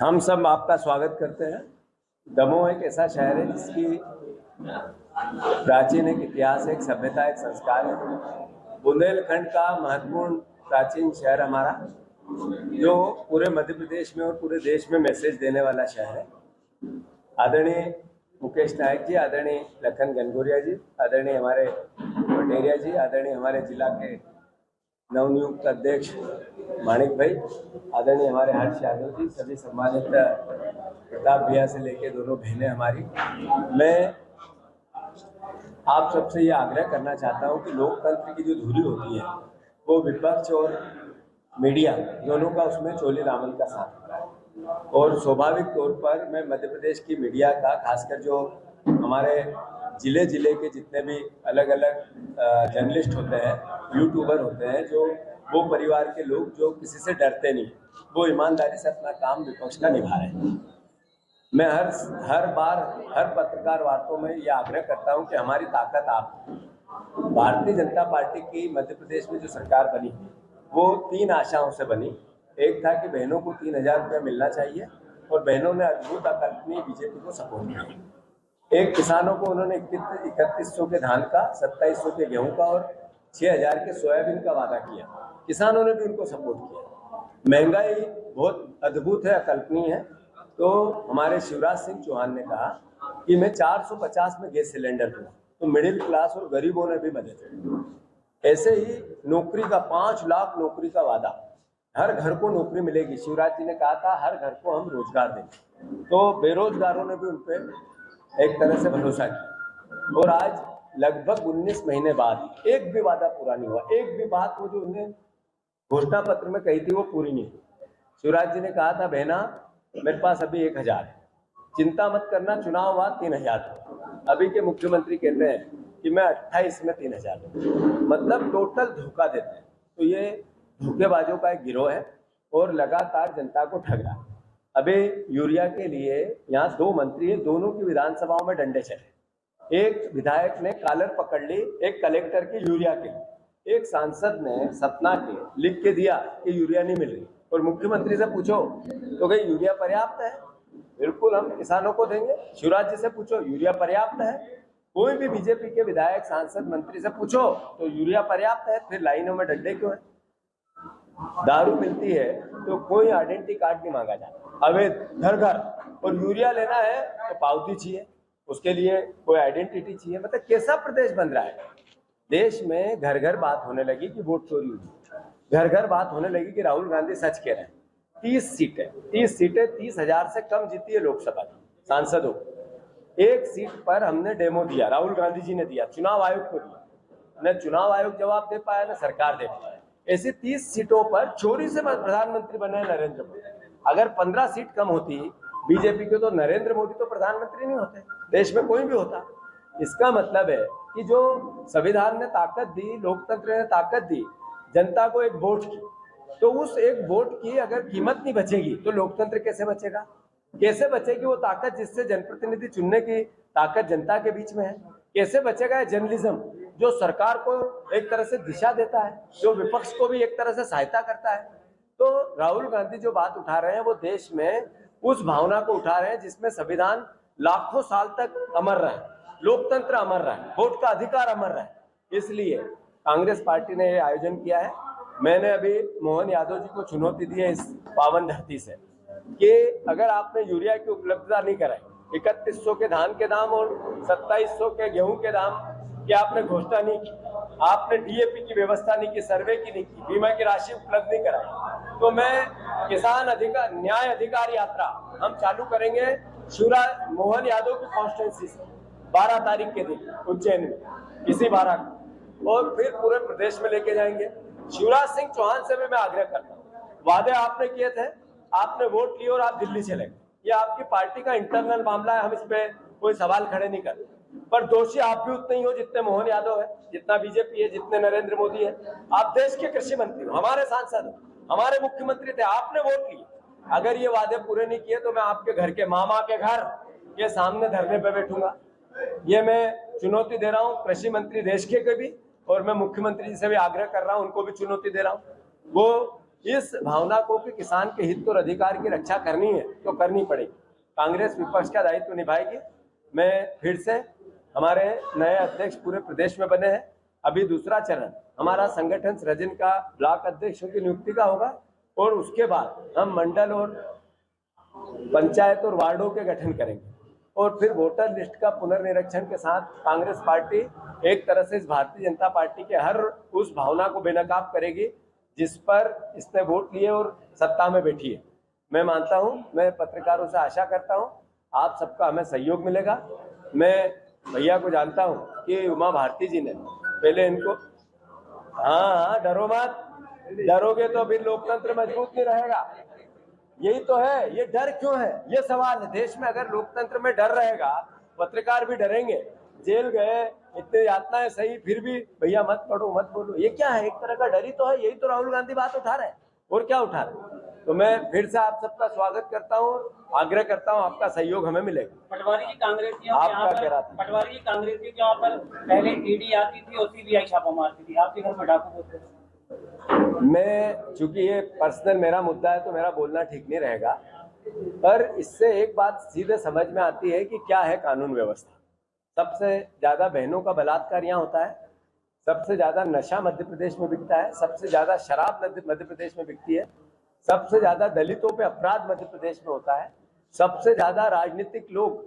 हम सब आपका स्वागत करते हैं। दमोह एक ऐसा शहर है जिसकी प्राचीन एक इतिहास है, एक सभ्यता, एक संस्कार है। बुंदेलखंड का महत्वपूर्ण प्राचीन शहर हमारा, जो पूरे मध्य प्रदेश में और पूरे देश में मैसेज देने वाला शहर है। आदरणीय मुकेश नायक जी, आदरणीय लखन गनगोरिया जी, आदरणीय हमारे पटेरिया जी, आदरणीय हमारे जिला के नवनियुक्त अध्यक्ष माणिक भाई, आदरणीय हमारे हर्ष यादव जी, सभी सम्मानित प्रताप भैया से लेके दोनों बहनें हमारी। मैं आप सबसे ये आग्रह करना चाहता हूँ कि लोकतंत्र की जो धुरी होती है वो विपक्ष और मीडिया दोनों का उसमें चोली दामन का साथ होता है। और स्वाभाविक तौर पर मैं मध्य प्रदेश की मीडिया का, खासकर जो हमारे जिले जिले के जितने भी अलग अलग जर्नलिस्ट होते हैं, यूट्यूबर होते हैं, जो वो परिवार के लोग जो किसी से डरते नहीं, वो ईमानदारी से अपना काम विपक्ष का निभा रहे हैं। मैं हर बार हर पत्रकार वार्ताओं में ये आग्रह करता हूं कि हमारी ताकत आप। भारतीय जनता पार्टी की मध्य प्रदेश में जो सरकार बनी वो 3 आशाओं से बनी। एक था कि बहनों को 3,000 रुपया मिलना चाहिए, और बहनों ने अद्भुत अकल्पनीय बीजेपी को सपोर्ट किया। एक, किसानों को उन्होंने 3100 के धान का, 2700 के गेहूं का और 6,000 के सोयाबीन का वादा किया। किसानों ने भी उनको सपोर्ट किया। महंगाई बहुत अद्भुत है, अकल्पनीय है। तो हमारे शिवराज सिंह चौहान ने कहा कि मैं 450 में गैस सिलेंडर दूंगा, तो मिडिल क्लास और गरीबों ने भी मदद की। ऐसे ही नौकरी का 5 लाख नौकरी का वादा, हर घर को नौकरी मिलेगी। शिवराज जी ने कहा था हर घर को हम रोजगार देंगे, तो बेरोजगारों ने भी उन पर एक तरह से भरोसा किया। और आज लगभग 19 महीने बाद एक भी वादा पूरा नहीं हुआ, एक भी बात वो जो उन्होंने घोषणा पत्र में कही थी वो पूरी नहीं हुई। शिवराज जी ने कहा था, बहना मेरे पास अभी 1,000 है, चिंता मत करना, चुनाव बाद 3,000। अभी के मुख्यमंत्री कहते हैं कि मैं 28 में 3,000 दूं, मतलब टोटल धोखा देते हैं। तो ये धोखेबाजों का एक गिरोह है और लगातार जनता को ठग रहा है। अभी यूरिया के लिए यहाँ 2 मंत्री हैं, दोनों की विधानसभाओं में डंडे चले। एक विधायक ने कॉलर पकड़ ली एक कलेक्टर की यूरिया के, एक सांसद ने सतना के लिख के दिया कि यूरिया नहीं मिल रही, और मुख्यमंत्री से पूछो तो कहीं यूरिया पर्याप्त है, बिल्कुल हम किसानों को देंगे। शिवराज जी से पूछो यूरिया पर्याप्त है, कोई भी बीजेपी के विधायक, सांसद, मंत्री से पूछो तो यूरिया पर्याप्त है। फिर लाइनों में डंडे क्यों है? दारू मिलती है तो कोई आइडेंटिटी कार्ड नहीं मांगा जाता, अवैध घर घर। और यूरिया लेना है तो पावती चाहिए, उसके लिए कोई आइडेंटिटी चाहिए। मतलब कैसा प्रदेश बन रहा है? देश में घर घर बात होने लगी कि वोट चोरी हुई, घर घर बात होने लगी कि राहुल गांधी सच कह रहे हैं। 30 सीटें 30,000 से कम जीती है लोकसभा की सांसदों। एक सीट पर हमने डेमो दिया, राहुल गांधी जी ने दिया, चुनाव आयोग को दिया। न चुनाव आयोग जवाब दे पाया, न सरकार दे पाया। ऐसी 30 सीटों पर चोरी से प्रधानमंत्री बने नरेंद्र मोदी। अगर 15 सीट कम होती बीजेपी के तो नरेंद्र मोदी तो प्रधानमंत्री नहीं होते, देश में कोई भी होता। इसका मतलब है कि जो संविधान ने ताकत दी, लोकतंत्र ने ताकत दी जनता को एक वोट की, तो उस एक वोट की अगर कीमत नहीं बचेगी तो लोकतंत्र कैसे बचेगा? कैसे बचेगी वो ताकत जिससे जनप्रतिनिधि चुनने की ताकत जनता के बीच में है? कैसे बचेगा जर्नलिज्म जो सरकार को एक तरह से दिशा देता है, जो विपक्ष को भी एक तरह से सहायता करता है? तो राहुल गांधी जो बात उठा रहे हैं वो देश में उस भावना को उठा रहे हैं जिसमें संविधान लाखों साल तक अमर रहे, लोकतंत्र अमर रहे, वोट का अधिकार अमर रहे। इसलिए कांग्रेस पार्टी ने यह आयोजन किया है। मैंने अभी मोहन यादव जी को चुनौती दी है इस पावन धरती से कि अगर आपने यूरिया की उपलब्धता नहीं कराई, 3100 के धान के दाम और 2700 के गेहूं के दाम की आपने घोषणा नहीं की, आपने डीएपी की व्यवस्था नहीं की, सर्वे की नहीं की, बीमा की राशि उपलब्ध नहीं कराई, तो मैं किसान अधिकार न्याय अधिकार यात्रा हम चालू करेंगे शिवराज मोहन यादव की कॉन्स्टिट्यूंसी से 12 तारीख के दिन उज्जैन में, इसी 12 को, और फिर पूरे प्रदेश में लेके जाएंगे। शिवराज सिंह चौहान से भी मैं आग्रह करता हूँ, वादे आपने किए थे, आपने वोट लिए और आप दिल्ली चले गए। ये आपकी पार्टी का इंटरनल मामला है, हम इस पे कोई सवाल खड़े नहीं करते, पर दोषी आप भी उतने ही हो जितने मोहन यादव है, जितना बीजेपी है, जितने नरेंद्र मोदी है। आप देश के कृषि मंत्री हो, हमारे सांसद हो, हमारे मुख्यमंत्री थे, आपने वोट लिए। अगर ये वादे पूरे नहीं किए तो मैं आपके घर के मामा के घर के सामने धरने पे बैठूंगा। ये मैं चुनौती दे रहा हूँ कृषि मंत्री देश के भी, और मैं मुख्यमंत्री जी से भी आग्रह कर रहा हूँ, उनको भी चुनौती दे रहा हूँ। वो इस भावना को कि किसान के हित और अधिकार की रक्षा करनी है तो करनी पड़ेगी। कांग्रेस विपक्ष का दायित्व निभाएगी। मैं फिर से, हमारे नए अध्यक्ष पूरे प्रदेश में बने हैं। अभी दूसरा चरण हमारा संगठन सृजन का ब्लॉक अध्यक्षों की नियुक्ति का होगा और उसके बाद हम मंडल और पंचायत और वार्डों के गठन करेंगे और फिर वोटर लिस्ट का पुनर्निरीक्षण के साथ कांग्रेस पार्टी एक तरह से इस भारतीय जनता पार्टी के हर उस भावना को बेनकाब करेगी जिस पर इसने वोट लिए और सत्ता में बैठी है। मैं मानता हूं, मैं पत्रकारों से आशा करता हूं आप सबका हमें सहयोग मिलेगा। मैं भैया को जानता हूं कि उमा भारती जी ने पहले इनको, हाँ डरो मत, डरोगे तो फिर लोकतंत्र मजबूत नहीं रहेगा। यही तो है, ये डर क्यों है ये सवाल है। देश में अगर लोकतंत्र में डर रहेगा, पत्रकार भी डरेंगे, जेल गए, इतने यातनाएं सही, फिर भी भैया मत पढ़ो मत बोलो, ये क्या है? एक तरह का डर ही तो है। यही तो राहुल गांधी बात उठा रहे हैं, और क्या उठा रहे? तो मैं फिर से आप सबका स्वागत करता हूँ, आग्रह करता हूँ आपका सहयोग हमें मिलेगा। पटवारी जी कांग्रेसियों आपका कह रहा था, पटवारी जी कांग्रेसियों के यहाँ पर पहले ईडी आती थी और सीबीआई छापा मारती थी, आपके घर पर डाकू होते थे। मैं चूंकि ये पर्सनल मेरा मुद्दा है तो मेरा बोलना ठीक नहीं रहेगा, पर इससे एक बात सीधे समझ में आती है कि क्या है कानून व्यवस्था। सबसे ज्यादा बहनों का बलात्कार यहाँ होता है, सबसे ज्यादा नशा मध्य प्रदेश में बिकता है, सबसे ज्यादा शराब मध्य प्रदेश में बिकती है, सबसे ज्यादा दलितों पे अपराध मध्य प्रदेश में होता है, सबसे ज्यादा राजनीतिक लोग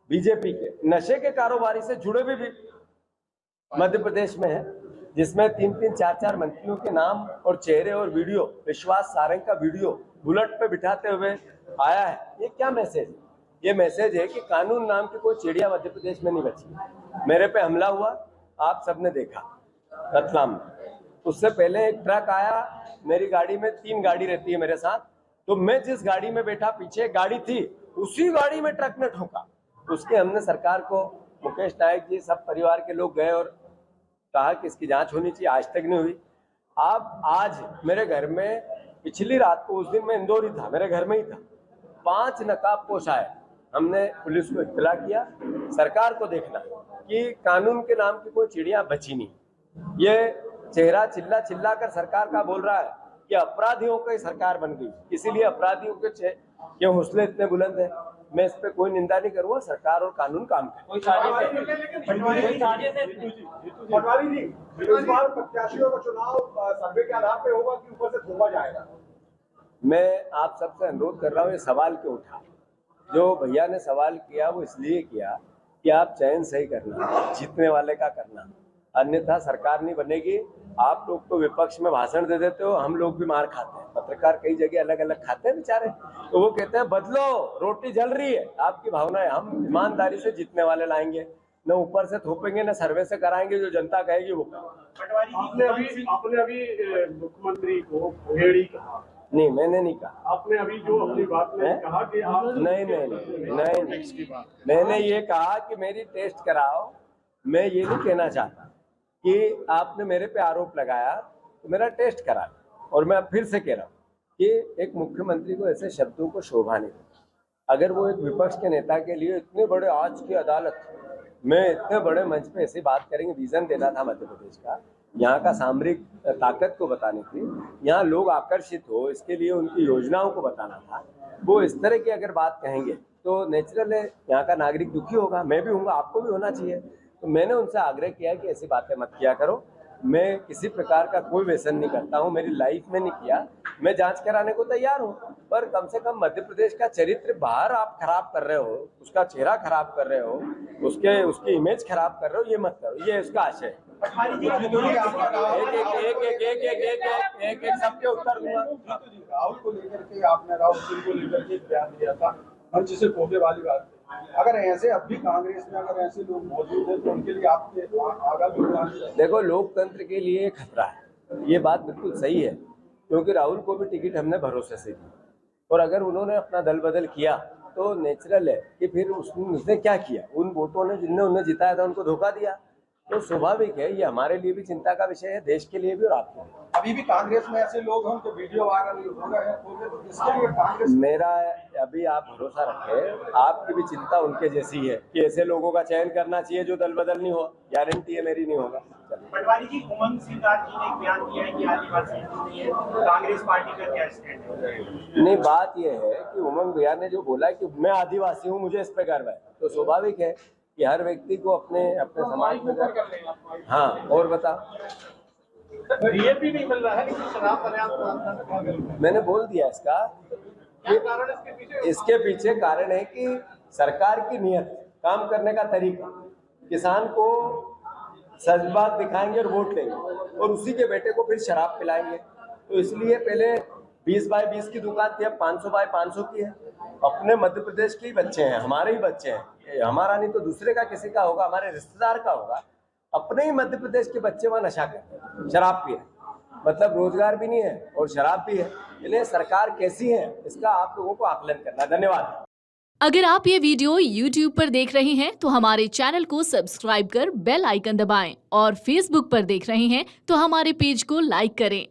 बीजेपी के नशे के कारोबारी से जुड़े भी मध्य प्रदेश में है, जिसमें 3-3, 4-4 मंत्रियों के नाम और चेहरे और वीडियो, विश्वास सारंग का वीडियो बुलेट पे बिठाते हुए आया है। ये क्या मैसेज है? ये मैसेज है कि कानून नाम की कोई चिड़िया मध्य प्रदेश में नहीं बची। मेरे पे हमला हुआ, आप सबने देखा रतलाम में। उससे पहले एक ट्रक आया, मेरी गाड़ी में 3 गाड़ी रहती है मेरे साथ, तो मैं जिस गाड़ी में बैठा पीछे एक गाड़ी थी, उसी गाड़ी में ट्रक ने ठोका। उसके हमने सरकार को, मुकेश नायक जी सब परिवार के लोग गए और कहा कि इसकी जांच होनी चाहिए, आज तक नहीं हुई। अब आज मेरे घर में, पिछली रात को, उस दिन मैं इंदौर ही था, मेरे घर में ही था, 5 नकाबपोश आए। हमने पुलिस को इत्तला किया। सरकार को देखना कि कानून के नाम की कोई चिड़िया बची नहीं। ये चेहरा चिल्ला चिल्ला कर सरकार का बोल रहा है कि अपराधियों की सरकार बन गई, इसीलिए अपराधियों के हौसले इतने बुलंद है। मैं इस पे कोई निंदा नहीं करूंगा, सरकार और कानून काम करे। पटवारी जी, इस बार प्रत्याशियों का चुनाव सर्वे के आधार पे होगा कि ऊपर से थोपा जाएगा? मैं आप सबसे अनुरोध कर रहा हूँ, ये सवाल क्यों उठा? जो भैया ने सवाल किया वो इसलिए किया कि आप चयन सही करना, जीतने वाले का करना, अन्यथा सरकार नहीं बनेगी। आप लोग तो विपक्ष में भाषण दे देते हो, हम लोग भी मार खाते हैं, पत्रकार कई जगह अलग अलग खाते हैं बेचारे, तो वो कहते हैं बदलो, रोटी जल रही है। आपकी भावना है, हम ईमानदारी से जीतने वाले लाएंगे, न ऊपर से थोपेंगे न सर्वे से कराएंगे, जो जनता कहेगी वो। आपने अभी मुख्यमंत्री को भेड़ी कहा? नहीं, मैंने नहीं कहा। आपने अभी जो अपनी बात में कहा कि आप नहीं, मैंने ये कहा कि मेरी टेस्ट कराओ। मैं ये नहीं कहना चाहता कि आपने मेरे पे आरोप लगाया तो मेरा टेस्ट करा। और मैं अब फिर से कह रहा हूँ कि एक मुख्यमंत्री को ऐसे शब्दों को शोभा नहीं देती। अगर वो एक विपक्ष के नेता के लिए इतने बड़े, आज की अदालत में इतने बड़े मंच पे ऐसी बात करेंगे, विजन देना था मध्य प्रदेश का, यहाँ का सामरिक ताकत को बतानी थी, यहाँ लोग आकर्षित हो इसके लिए उनकी योजनाओं को बताना था, वो इस तरह की अगर बात कहेंगे तो नेचुरल है यहाँ का नागरिक दुखी होगा, मैं भी हूँगा, आपको भी होना चाहिए। तो मैंने उनसे आग्रह किया कि ऐसी बातें मत किया करो। मैं किसी प्रकार का कोई व्यसन नहीं करता हूँ, मेरी लाइफ में नहीं किया। मैं जांच कराने को तैयार हूँ, पर कम से कम मध्य प्रदेश का चरित्र बाहर आप खराब कर रहे हो, उसका चेहरा खराब कर रहे हो, उसकी इमेज खराब कर रहे हो, ये मत करो। ये उसका आशय है। एक सबके उत्तर दूंगा। राहुल को लेकर के आपने, राहुल सिंह को लेकर के बयान दिया था, हम जिसे पोते वाली बात, अगर ऐसे अब भी कांग्रेस में अगर ऐसे लोग मौजूद हैं तो उनके लिए आपके आगामी प्लान? देखो, लोकतंत्र के लिए खतरा है, ये बात बिल्कुल सही है, क्योंकि राहुल को भी टिकट हमने भरोसे से दी, और अगर उन्होंने अपना दल बदल किया तो नेचुरल है कि फिर उसने क्या किया, उन वोटों ने जिनने उन्हें जिताया था उनको धोखा दिया, तो स्वाभाविक है। ये हमारे लिए भी चिंता का विषय है, देश के लिए भी और आपके लिए। अभी भी कांग्रेस में ऐसे लोग हैं, उनके वीडियो वायरल हो रहे हैं, तो इसके लिए कांग्रेस, मेरा अभी आप भरोसा रखें, आपकी भी चिंता उनके जैसी है कि ऐसे लोगों का चयन करना चाहिए जो दल बदल नहीं हो। गारंटी है मेरी नहीं होगा। पटवारी जी, उमंग सिंगार जी ने एक बयान दिया है कि आदिवासी हिंदू नहीं है, कांग्रेस पार्टी का क्या स्टैंड है? नहीं, बात यह है कि उमंग भैया ने जो बोला है कि मैं आदिवासी हूँ, मुझे इस पे गर्व है, तो स्वाभाविक है कि हर व्यक्ति को अपने अपने समाज में गर्व। हाँ, और बता। डीएपी नहीं मिल रहा है, लेकिन शराब पर्याप्त। मैंने बोल दिया इसका क्या कारण है इसके पीछे? इसके पीछे कारण है कि सरकार की नीयत, काम करने का तरीका, किसान को सच बात दिखाएंगे और वोट लेंगे और उसी के बेटे को फिर शराब पिलाएंगे। तो इसलिए पहले 20 बाय 20 की दुकान थी, अब 500 बाय 500 की है। अपने मध्य प्रदेश के ही बच्चे हैं, हमारे ही बच्चे हैं, ये हमारा नहीं तो दूसरे का, किसी का होगा, हमारे रिश्तेदार का होगा। अपने ही मध्य प्रदेश के बच्चे वहाँ नशा करते हैं, शराब पी रहे, मतलब रोजगार भी नहीं है और शराब भी है। इसलिए सरकार कैसी है इसका आप लोगों को आकलन करना। धन्यवाद। अगर आप ये वीडियो YouTube पर देख रहे हैं तो हमारे चैनल को सब्सक्राइब कर बेल आइकन दबाएं और Facebook पर देख रहे हैं तो हमारे पेज को लाइक करें।